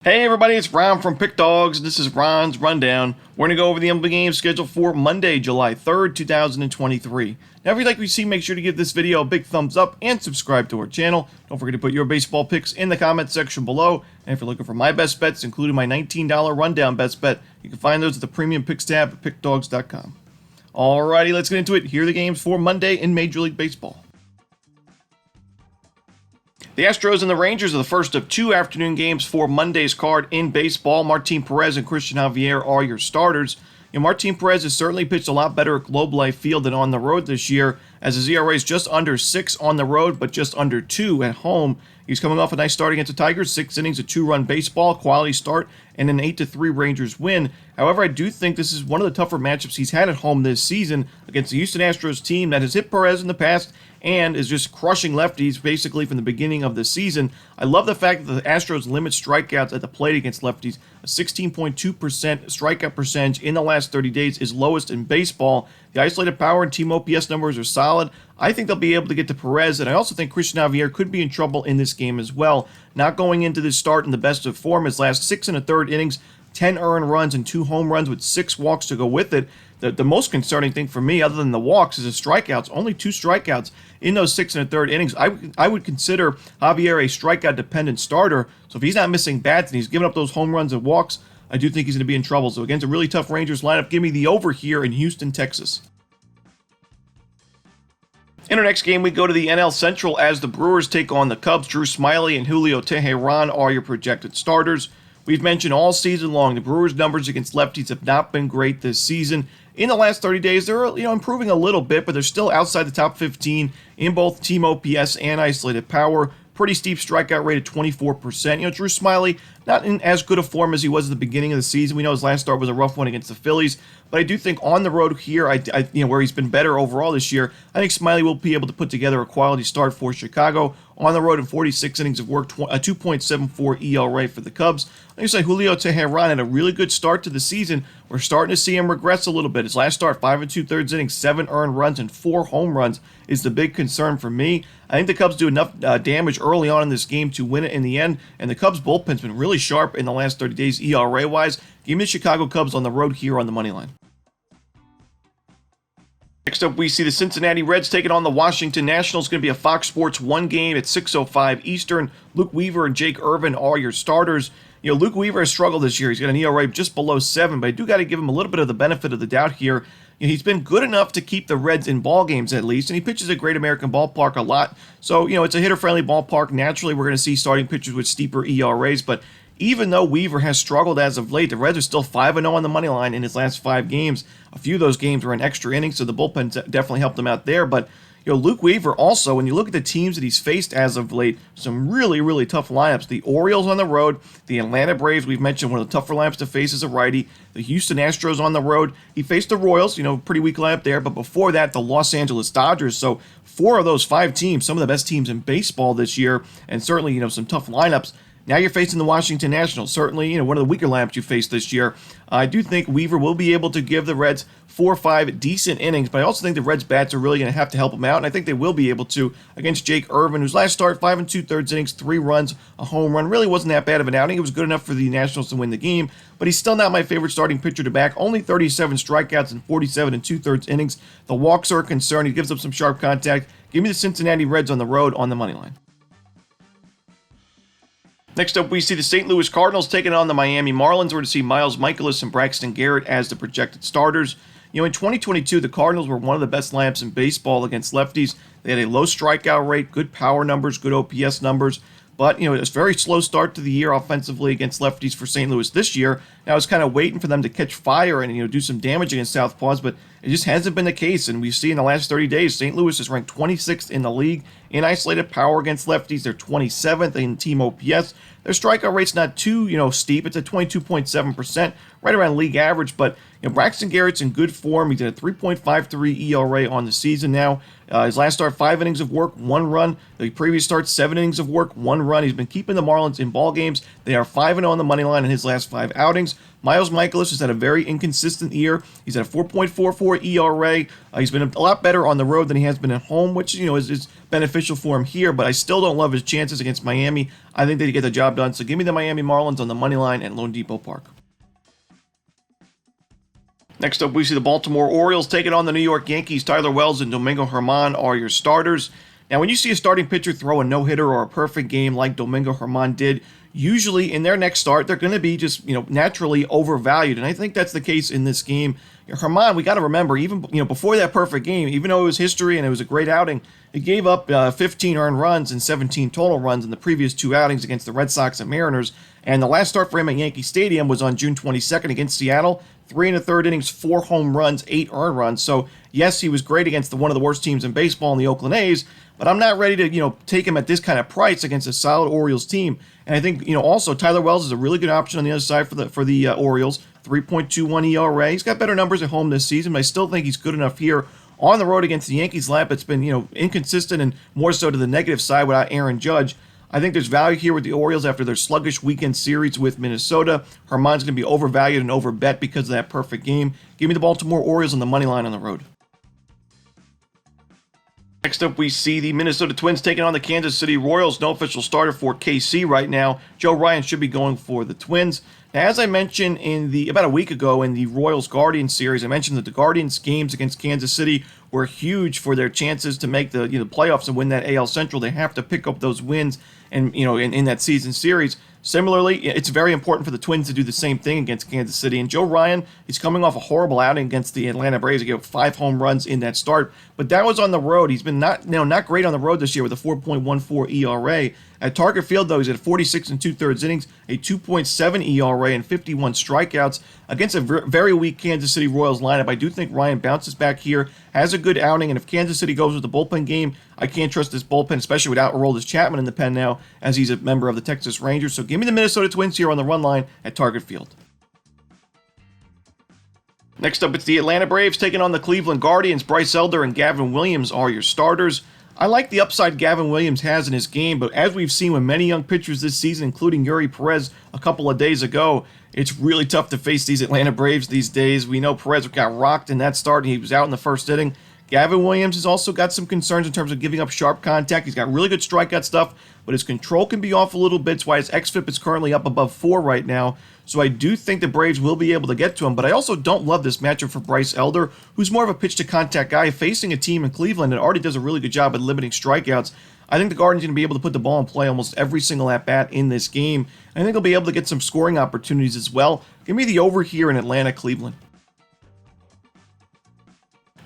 Hey everybody, it's Ron from Pick Dawgz. This is Ron's Rundown. We're going to go over the MLB game schedule for Monday, July 3rd, 2023. Now, if you'd like to see, make sure to give this video a big thumbs up and subscribe to our channel. Don't forget to put your baseball picks in the comment section below. And if you're looking for my best bets, including my $19 rundown best bet, you can find those at the Premium Picks tab at pickdawgz.com. Alrighty, let's get into it. Here are the games for Monday in Major League Baseball. The Astros and the Rangers are the first of two afternoon games for Monday's card in baseball. Martin Perez and Christian Javier are your starters. Martin Perez has certainly pitched a lot better at Globe Life Field than on the road this year, as his ERA is just under 6 on the road, but just under 2 at home. He's coming off a nice start against the Tigers, 6 innings of 2-run baseball, quality start, and an 8-3 Rangers win. However, I do think this is one of the tougher matchups he's had at home this season against the Houston Astros team that has hit Perez in the past and is just crushing lefties basically from the beginning of the season. I love the fact that the Astros limit strikeouts at the plate against lefties. A 16.2% strikeout percentage in the last 30 days is lowest in baseball. The isolated power and team OPS numbers are solid. I think they'll be able to get to Perez, and I also think Christian Javier could be in trouble in this game as well. Not going into this start in the best of form. His last 6 1/3 innings, 10 earned runs and 2 home runs with 6 walks to go with it. The most concerning thing for me, other than the walks, is the strikeouts. Only 2 strikeouts in those 6 1/3 innings. I would consider Javier a strikeout-dependent starter. So if he's not missing bats and he's giving up those home runs and walks, I do think he's going to be in trouble. So against a really tough Rangers lineup, give me the over here in Houston, Texas. In our next game, we go to the NL Central as the Brewers take on the Cubs. Drew Smyly and Julio Teheran are your projected starters. We've mentioned all season long the Brewers' numbers against lefties have not been great this season. In the last 30 days, they're improving a little bit, but they're still outside the top 15 in both team OPS and isolated power. Pretty steep strikeout rate of 24%. Drew Smyly, not in as good a form as he was at the beginning of the season. We know his last start was a rough one against the Phillies, but I do think on the road here, where he's been better overall this year, I think Smyly will be able to put together a quality start for Chicago. On the road in 46 innings of work, a 2.74 ERA for the Cubs. Like I say, Julio Teheran had a really good start to the season. We're starting to see him regress a little bit. His last start, 5 2/3 innings, 7 earned runs, and 4 home runs is the big concern for me. I think the Cubs do enough damage early on in this game to win it in the end, and the Cubs bullpen's been really sharp in the last 30 days ERA-wise. Give me the Chicago Cubs on the road here on the money line. Next up, we see the Cincinnati Reds taking on the Washington Nationals. It's going to be a Fox Sports 1 game at 6:05 Eastern. Luke Weaver and Jake Irvin are your starters. Luke Weaver has struggled this year. He's got an ERA just below 7, but I do got to give him a little bit of the benefit of the doubt here. He's been good enough to keep the Reds in ball games at least, and he pitches at Great American Ballpark a lot. So, it's a hitter-friendly ballpark. Naturally, we're going to see starting pitchers with steeper ERAs, but even though Weaver has struggled as of late, the Reds are still 5-0 on the money line in his last 5 games. A few of those games were in extra innings, so the bullpen definitely helped him out there. But Luke Weaver also, when you look at the teams that he's faced as of late, some really, really tough lineups. The Orioles on the road, the Atlanta Braves, we've mentioned one of the tougher lineups to face as a righty. The Houston Astros on the road. He faced the Royals, pretty weak lineup there. But before that, the Los Angeles Dodgers. So 4 of those 5 teams, some of the best teams in baseball this year, and certainly, some tough lineups. Now you're facing the Washington Nationals, certainly one of the weaker lineups you faced this year. I do think Weaver will be able to give the Reds 4 or 5 decent innings, but I also think the Reds' bats are really going to have to help him out, and I think they will be able to against Jake Irvin, whose last start, 5 2/3 innings, 3 runs, a home run. Really wasn't that bad of an outing. It was good enough for the Nationals to win the game, but he's still not my favorite starting pitcher to back. Only 37 strikeouts in 47 2/3 innings. The walks are a concern. He gives up some sharp contact. Give me the Cincinnati Reds on the road on the money line. Next up, we see the St. Louis Cardinals taking on the Miami Marlins. We're going to see Miles Mikolas and Braxton Garrett as the projected starters. In 2022, the Cardinals were one of the best lineups in baseball against lefties. They had a low strikeout rate, good power numbers, good OPS numbers. But, it was a very slow start to the year offensively against lefties for St. Louis this year. Now, I was kind of waiting for them to catch fire and, do some damage against southpaws, but it just hasn't been the case. And we see in the last 30 days, St. Louis is ranked 26th in the league in isolated power against lefties. They're 27th in team OPS. Their strikeout rate's not too, steep. It's at 22.7%, right around league average. But, Braxton Garrett's in good form. He's at a 3.53 ERA on the season now. His last start, 5 innings of work, 1 run. The previous start, 7 innings of work, 1 run. He's been keeping the Marlins in ball games. They are 5-0 on the money line in his last 5 outings. Miles Mikolas has had a very inconsistent year. He's at a 4.44 ERA. He's been a lot better on the road than he has been at home, which is beneficial for him here, but I still don't love his chances against Miami. I think they get the job done, so give me the Miami Marlins on the money line at Lone Depot Park. Next up, we see the Baltimore Orioles taking on the New York Yankees. Tyler Wells and Domingo Germán are your starters. Now, when you see a starting pitcher throw a no-hitter or a perfect game like Domingo Germán did, usually in their next start, they're going to be just, naturally overvalued. And I think that's the case in this game. Germán, we got to remember, even, before that perfect game, even though it was history and it was a great outing, he gave up 15 earned runs and 17 total runs in the previous 2 outings against the Red Sox and Mariners. And the last start for him at Yankee Stadium was on June 22nd against Seattle. 3 1/3 innings, 4 home runs, 8 earned runs. So, yes, he was great against one of the worst teams in baseball in the Oakland A's, but I'm not ready to, take him at this kind of price against a solid Orioles team. And I think, also Tyler Wells is a really good option on the other side for the Orioles. 3.21 ERA. He's got better numbers at home this season, but I still think he's good enough here on the road against the Yankees lineup. It's been, inconsistent and more so to the negative side without Aaron Judge. I think there's value here with the Orioles after their sluggish weekend series with Minnesota. Germán's going to be overvalued and overbet because of that perfect game. Give me the Baltimore Orioles on the money line on the road. Next up, we see the Minnesota Twins taking on the Kansas City Royals. No official starter for KC right now. Joe Ryan should be going for the Twins. Now, as I mentioned about a week ago in the Royals-Guardians series, I mentioned that the Guardians games against Kansas City were huge for their chances to make the playoffs and win that AL Central. They have to pick up those wins and in that season series. Similarly, it's very important for the Twins to do the same thing against Kansas City. And Joe Ryan, he's coming off a horrible outing against the Atlanta Braves. He gave up 5 home runs in that start, but that was on the road. He's been not great on the road this year with a 4.14 ERA. At Target Field, though, he's at 46 2/3 innings, a 2.7 ERA, and 51 strikeouts against a very weak Kansas City Royals lineup. I do think Ryan bounces back here, has a good outing, and if Kansas City goes with the bullpen game, I can't trust this bullpen, especially without Aroldis Chapman in the pen now, as he's a member of the Texas Rangers. So give me the Minnesota Twins here on the run line at Target Field. Next up, it's the Atlanta Braves taking on the Cleveland Guardians. Bryce Elder and Gavin Williams are your starters. I like the upside Gavin Williams has in his game, but as we've seen with many young pitchers this season, including Yuri Perez a couple of days ago, it's really tough to face these Atlanta Braves these days. We know Perez got rocked in that start, and he was out in the first inning. Gavin Williams has also got some concerns in terms of giving up sharp contact. He's got really good strikeout stuff, but his control can be off a little bit. That's why his xFIP is currently up above 4 right now. So I do think the Braves will be able to get to him, but I also don't love this matchup for Bryce Elder, who's more of a pitch-to-contact guy, facing a team in Cleveland that already does a really good job at limiting strikeouts. I think the Guardians are going to be able to put the ball in play almost every single at-bat in this game. I think they'll be able to get some scoring opportunities as well. Give me the over here in Atlanta, Cleveland.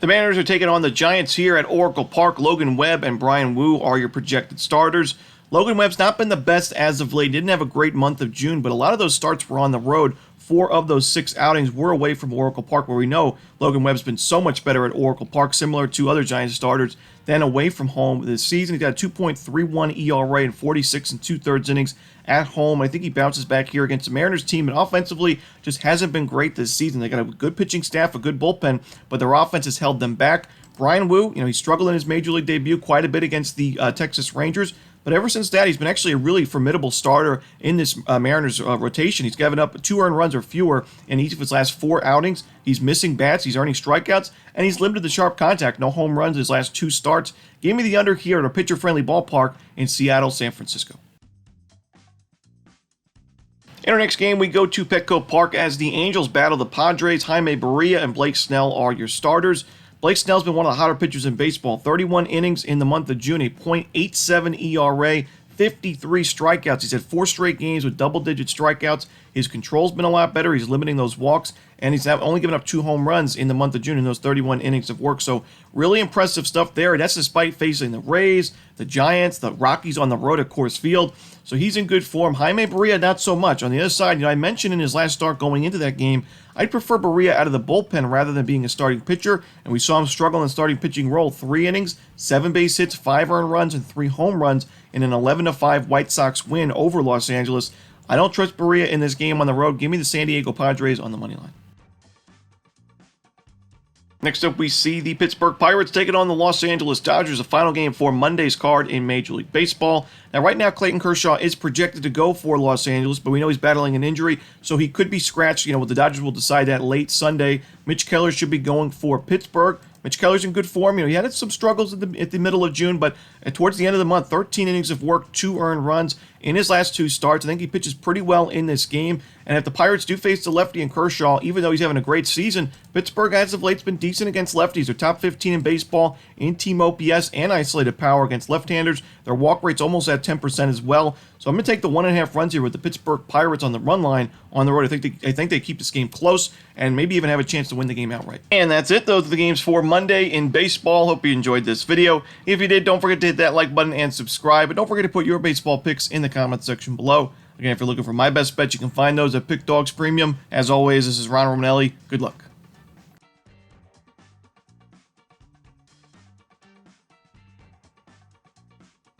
The Mariners are taking on the Giants here at Oracle Park. Logan Webb and Brian Wu are your projected starters. Logan Webb's not been the best as of late. Didn't have a great month of June, but a lot of those starts were on the road. 4 of those 6 outings were away from Oracle Park, where we know Logan Webb's been so much better at Oracle Park, similar to other Giants starters, than away from home this season. He's got a 2.31 ERA in 46 2/3 innings at home. I think he bounces back here against the Mariners team, and offensively just hasn't been great this season. They got a good pitching staff, a good bullpen, but their offense has held them back. Brian Wu, he struggled in his major league debut quite a bit against the Texas Rangers, but ever since that, he's been actually a really formidable starter in this Mariners rotation. He's given up 2 earned runs or fewer in each of his last 4 outings. He's missing bats, he's earning strikeouts, and he's limited the sharp contact. No home runs in his last 2 starts. Give me the under here at a pitcher-friendly ballpark in Seattle, San Francisco. In our next game, we go to Petco Park as the Angels battle the Padres. Jaime Barria and Blake Snell are your starters. Blake Snell's been one of the hotter pitchers in baseball. 31 innings in the month of June, a .87 ERA, 53 strikeouts. He's had 4 straight games with double-digit strikeouts. His control's been a lot better. He's limiting those walks, and he's only given up 2 home runs in the month of June in those 31 innings of work. So really impressive stuff there. That's despite facing the Rays, the Giants, the Rockies on the road at Coors Field. So he's in good form. Jaime Barria, not so much. On the other side, I mentioned in his last start going into that game, I'd prefer Barria out of the bullpen rather than being a starting pitcher, and we saw him struggle in the starting pitching role. 3 innings, 7 base hits, 5 earned runs, and 3 home runs in an 11-5 White Sox win over Los Angeles. I don't trust Barria in this game on the road. Give me the San Diego Padres on the money line. Next up, we see the Pittsburgh Pirates taking on the Los Angeles Dodgers, a final game for Monday's card in Major League Baseball. Now, right now, Clayton Kershaw is projected to go for Los Angeles, but we know he's battling an injury, so he could be scratched. The Dodgers will decide that late Sunday. Mitch Keller should be going for Pittsburgh. Mitch Keller's in good form. He had some struggles at the middle of June, but towards the end of the month, 13 innings of work, 2 earned runs in his last 2 starts. I think he pitches pretty well in this game. And if the Pirates do face the lefty in Kershaw, even though he's having a great season, Pittsburgh as of late has been decent against lefties. They're top 15 in baseball in team OPS and isolated power against left-handers. Their walk rate's almost at 10% as well. So I'm going to take the 1.5 runs here with the Pittsburgh Pirates on the run line on the road. I think they keep this game close and maybe even have a chance to win the game outright. And that's it. Those are the games for Monday in baseball. Hope you enjoyed this video. If you did, don't forget to hit that like button and subscribe. But don't forget to put your baseball picks in the comments section below. Again, if you're looking for my best bets, you can find those at Pick Dawgz Premium. As always, this is Ron Romanelli. Good luck.